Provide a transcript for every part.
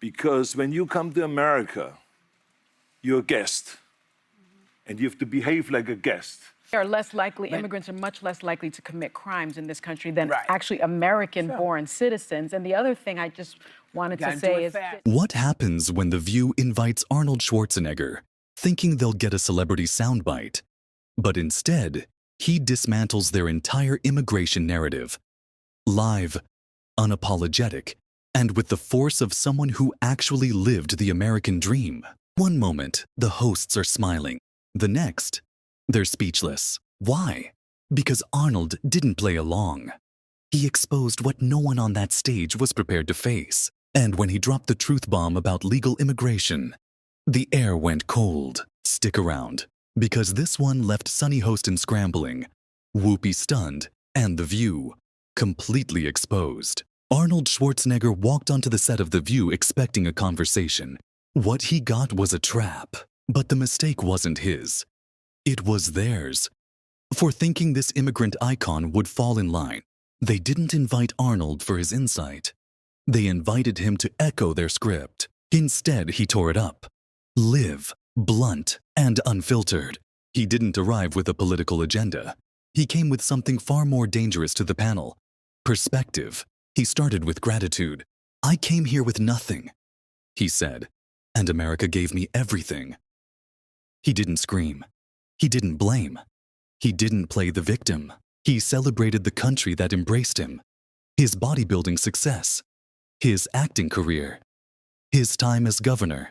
Because when you come to America, you're a guest, and you have to behave like a guest. Are less likely, immigrants are much less likely to commit crimes in this country than actually American-born citizens. And the other thing I just wanted to say is... What happens when The View invites Arnold Schwarzenegger, thinking they'll get a celebrity soundbite? But instead, he dismantles their entire immigration narrative. Live, unapologetic, and with the force of someone who actually lived the American dream. One moment, the hosts are smiling. The next, they're speechless. Why? Because Arnold didn't play along. He exposed what no one on that stage was prepared to face. And when he dropped the truth bomb about legal immigration, the air went cold. Stick around, because this one left Sunny Hostin scrambling, Whoopi stunned, and The View completely exposed. Arnold Schwarzenegger walked onto the set of The View expecting a conversation. What he got was a trap. But the mistake wasn't his. It was theirs. For thinking this immigrant icon would fall in line, they didn't invite Arnold for his insight. They invited him to echo their script. Instead, he tore it up. Live, blunt, and unfiltered. He didn't arrive with a political agenda. He came with something far more dangerous to the panel. Perspective. He started with gratitude. I came here with nothing, he said, and America gave me everything. He didn't scream. He didn't blame. He didn't play the victim. He celebrated the country that embraced him, his bodybuilding success, his acting career, his time as governor,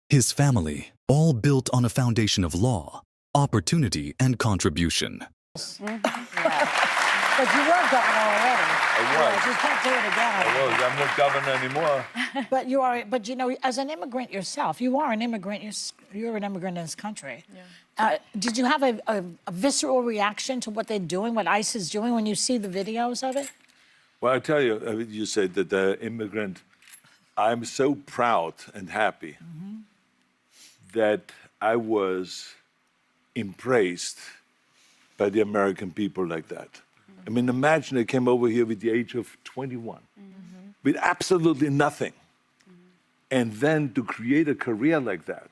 his family, all built on a foundation of law, opportunity, and contribution. But you were governor already. I was. You can't do it again. I was. I'm not governor anymore. But you are. But you know, as an immigrant yourself, you are an immigrant. You're an immigrant in this country. Yeah. Did you have a visceral reaction to what they're doing, what ICE is doing, when you see the videos of it? Well, I tell you, you said that the immigrant. I'm so proud and happy that I was embraced by the American people like that. I mean, imagine I came over here with the age of 21, with absolutely nothing. And then to create a career like that.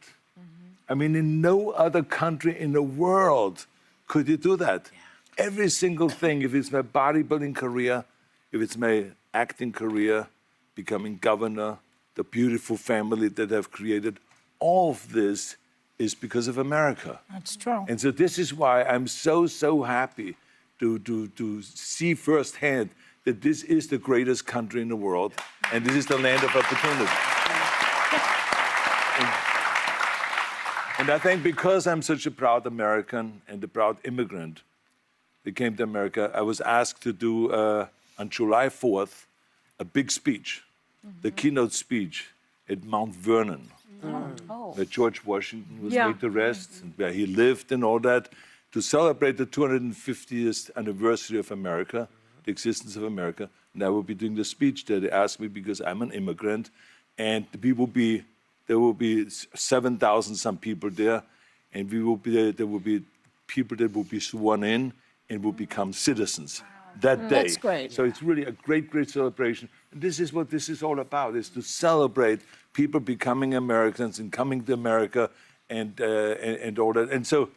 I mean, in no other country in the world could you do that. Yeah. Every single thing, if it's my bodybuilding career, if it's my acting career, becoming governor, the beautiful family that I've created, all of this is because of America. That's true. And so this is why I'm so happy to see firsthand that this is the greatest country in the world, and this is the land of opportunity. And I think because I'm such a proud American and a proud immigrant that came to America, I was asked to do, on July 4th, a big speech, the keynote speech at Mount Vernon, where George Washington was laid to rest, and where he lived and all that, to celebrate the 250th anniversary of America, the existence of America. And I will be doing the speech there. They asked me because I'm an immigrant, and there will be 7,000 some people there, and there will be people that will be sworn in and will become citizens that day. That's great. So it's really a great celebration. And this is what this is all about, is to celebrate people becoming Americans and coming to America and all that. And so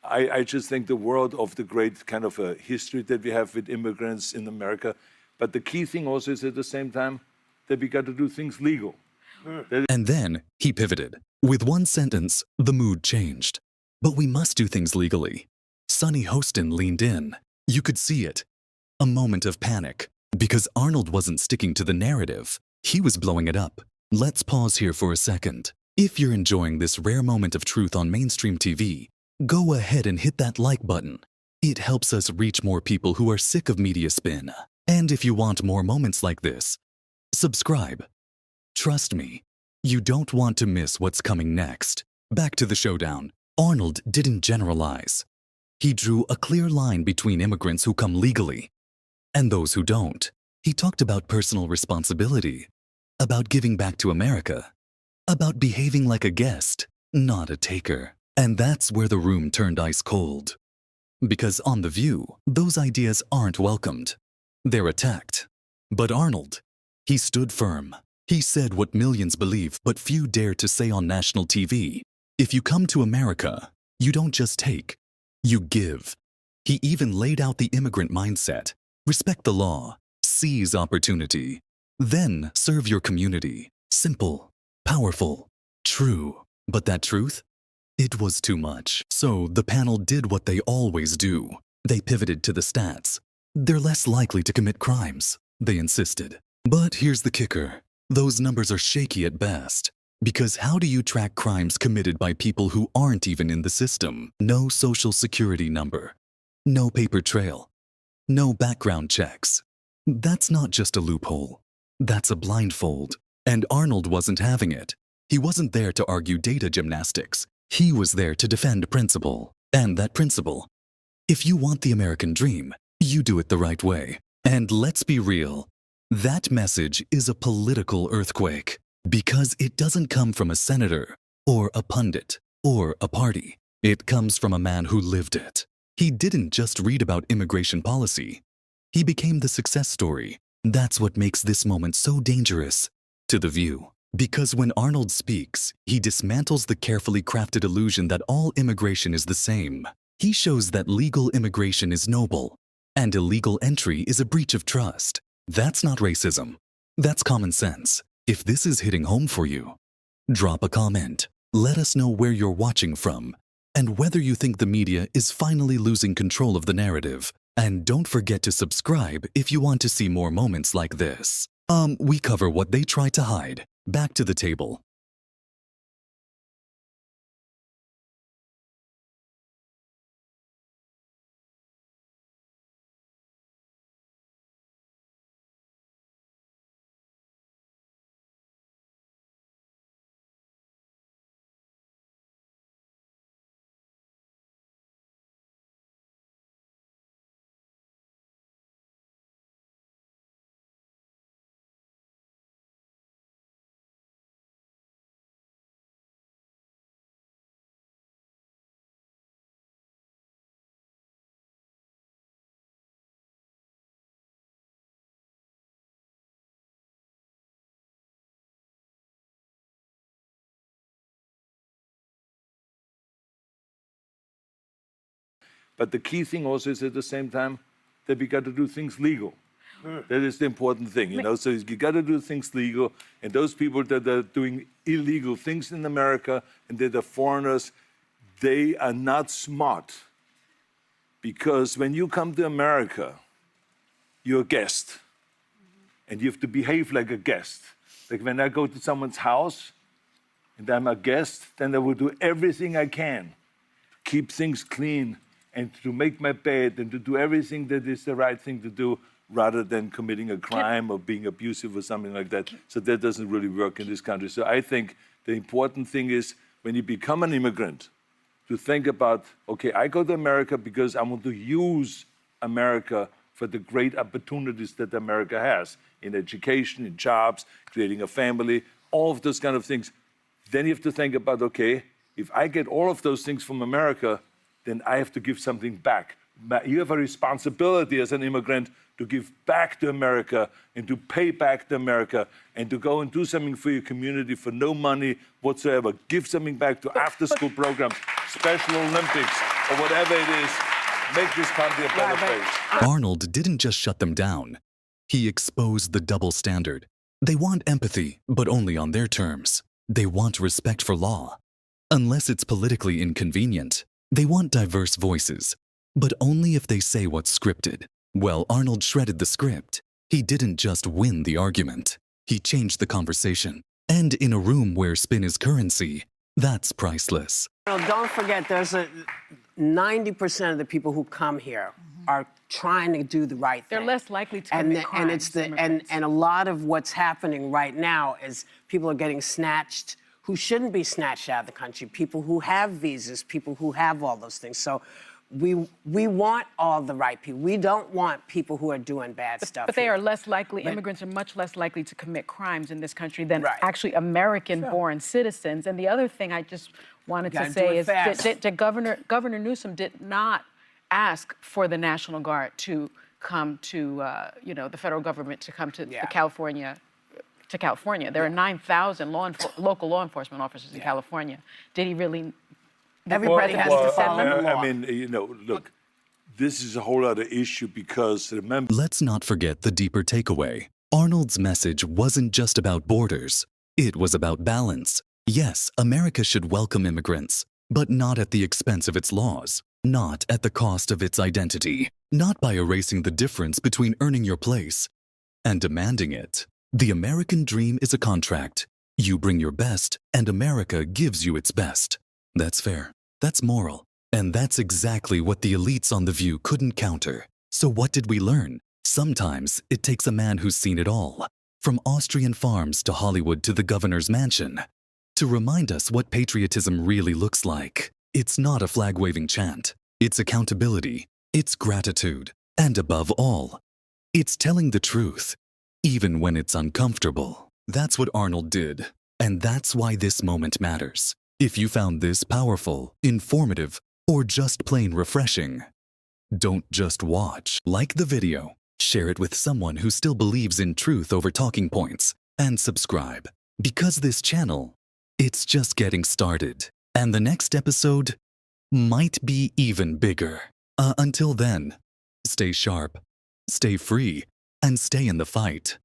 I just think the world of the great kind of a history that we have with immigrants in America. But the key thing also is at the same time that we got to do things legal. And then he pivoted. With one sentence, the mood changed. But we must do things legally. Sunny Hostin leaned in. You could see it. A moment of panic. Because Arnold wasn't sticking to the narrative. He was blowing it up. Let's pause here for a second. If you're enjoying this rare moment of truth on mainstream TV, go ahead and hit that like button. It helps us reach more people who are sick of media spin. And if you want more moments like this, subscribe. Trust me, you don't want to miss what's coming next. Back to the showdown. Arnold didn't generalize. He drew a clear line between immigrants who come legally and those who don't. He talked about personal responsibility, about giving back to America, about behaving like a guest, not a taker. And that's where the room turned ice cold. Because on The View, those ideas aren't welcomed. They're attacked. But Arnold, he stood firm. He said what millions believe but few dare to say on national TV. If you come to America, you don't just take, you give. He even laid out the immigrant mindset. Respect the law, seize opportunity, then serve your community. Simple, powerful, true. But that truth? It was too much. So the panel did what they always do. They pivoted to the stats. They're less likely to commit crimes, they insisted. But here's the kicker. Those numbers are shaky at best. Because how do you track crimes committed by people who aren't even in the system? No social security number, no paper trail, no background checks. That's not just a loophole. That's a blindfold. And Arnold wasn't having it. He wasn't there to argue data gymnastics. He was there to defend principle. And that principle, if you want the American dream, you do it the right way. And let's be real, that message is a political earthquake. Because it doesn't come from a senator, or a pundit, or a party. It comes from a man who lived it. He didn't just read about immigration policy. He became the success story. That's what makes this moment so dangerous to The View. Because when Arnold speaks, he dismantles the carefully crafted illusion that all immigration is the same. He shows that legal immigration is noble, and illegal entry is a breach of trust. That's not racism. That's common sense. If this is hitting home for you, drop a comment. Let us know where you're watching from and whether you think the media is finally losing control of the narrative. And don't forget to subscribe if you want to see more moments like this. We cover what they try to hide. Back to the table. But the key thing also is at the same time that we got to do things legal. That is the important thing, you know. So you got to do things legal, and those people that are doing illegal things in America and that are foreigners, they are not smart. Because when you come to America, you're a guest, and you have to behave like a guest. Like when I go to someone's house and I'm a guest, then I will do everything I can, keep things clean, and to make my bed and to do everything that is the right thing to do, rather than committing a crime or being abusive or something like that. So that doesn't really work in this country. So I think the important thing is when you become an immigrant, to think about, okay, I go to America because I want to use America for the great opportunities that America has in education, in jobs, creating a family, all of those kind of things. Then you have to think about, okay, if I get all of those things from America, then I have to give something back. You have a responsibility as an immigrant to give back to America and to pay back to America and to go and do something for your community for no money whatsoever. Give something back to after-school programs, Special Olympics, or whatever it is. Make this country a better place. Arnold didn't just shut them down. He exposed the double standard. They want empathy, but only on their terms. They want respect for law, unless it's politically inconvenient. They want diverse voices, but only if they say what's scripted. Well, Arnold shredded the script. He didn't just win the argument. He changed the conversation. And in a room where spin is currency, that's priceless. Don't forget, there's 90% of the people who come here are trying to do the right thing. They're less likely to commit crimes. And a lot of what's happening right now is people are getting snatched who shouldn't be snatched out of the country, people who have visas, people who have all those things. So we want all the right people. We don't want people who are doing bad stuff. But they are less likely, immigrants are much less likely to commit crimes in this country than actually American-born citizens. And the other thing I just wanted to say is that Governor Newsom did not ask for the National Guard to come to, the federal government to come to the California to California. There are 9,000 local law enforcement officers in California. Did he really? Everybody has to follow the law. I mean, you know, look, this is a whole other issue because remember. Let's not forget the deeper takeaway. Arnold's message wasn't just about borders. It was about balance. Yes, America should welcome immigrants, but not at the expense of its laws, not at the cost of its identity, not by erasing the difference between earning your place and demanding it. The American dream is a contract. You bring your best, and America gives you its best. That's fair. That's moral. And that's exactly what the elites on The View couldn't counter. So what did we learn? Sometimes it takes a man who's seen it all, from Austrian farms to Hollywood to the governor's mansion, to remind us what patriotism really looks like. It's not a flag-waving chant. It's accountability. It's gratitude. And above all, it's telling the truth, even when it's uncomfortable. That's what Arnold did. And that's why this moment matters. If you found this powerful, informative, or just plain refreshing, don't just watch. Like the video, share it with someone who still believes in truth over talking points, and subscribe. Because this channel, it's just getting started. And the next episode might be even bigger. Until then, stay sharp, stay free, and stay in the fight.